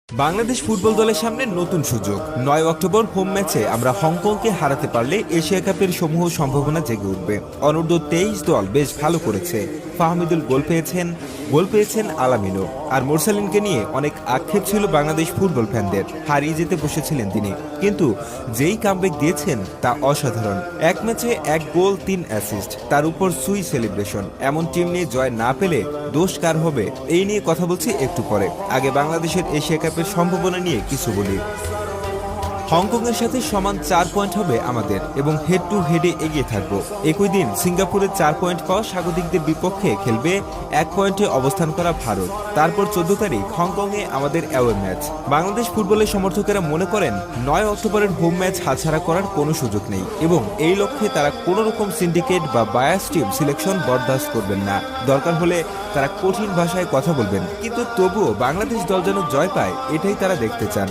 Bangladesh football দলের সামনে নতুন সুযোগ। ৯ অক্টোবর হোম ম্যাচে আমরা হংকংকে হারাতে পারলে এশিয়া কাপের সমূহ সম্ভাবনা জেগে উঠবে। অনূর্ধ্ব ২৩ দল বেশ ভালো করেছে। ফাহমিদুল গোল পেয়েছেন আলামিনও। আর মোরসালিনকে নিয়ে অনেক আক্ষেপ ছিল বাংলাদেশ ফুটবল ফ্যানদের। হারিয়ে যেতে বসেছিলেন তিনি, কিন্তু যেই কামব্যাক দিয়েছেন তা অসাধারণ। এক ম্যাচে ১ গোল ৩ অ্যাসিস্ট, তার উপর সুই সেলিব্রেশন। এমন টিম নিয়ে জয় না পেলে দোষ কার হবে, এই নিয়ে কথা বলছি একটু পরে। আগে বাংলাদেশের এশিয়া কাপের সম্ভাবনা নিয়ে কিছু বলি। হংকংয়ের সাথে সমান ৪ পয়েন্ট হবে আমাদের এবং হেড টু হেডে এগিয়ে থাকব। একই দিন সিঙ্গাপুরে ৪ পয়েন্ট পাওয়া স্বাগতিকদের বিপক্ষে খেলবে ১ পয়েন্টে অবস্থান করা ভারত। তারপর ১৪ তারিখ হংকংয়ে আমাদের অ্যাওয়ে ম্যাচ। বাংলাদেশ ফুটবলের সমর্থকেরা মনে করেন ৯ অক্টোবরের হোম ম্যাচ হাতছাড়া করার কোনো সুযোগ নেই এবং এই লক্ষ্যে তারা কোনো রকম সিন্ডিকেট বা বায়াস টিম সিলেকশন বরদাস্ত করবেন না। দরকার হলে তারা কঠিন ভাষায় কথা বলবেন, কিন্তু তবুও বাংলাদেশ দল যেন জয় পায়, এটাই তারা দেখতে চান।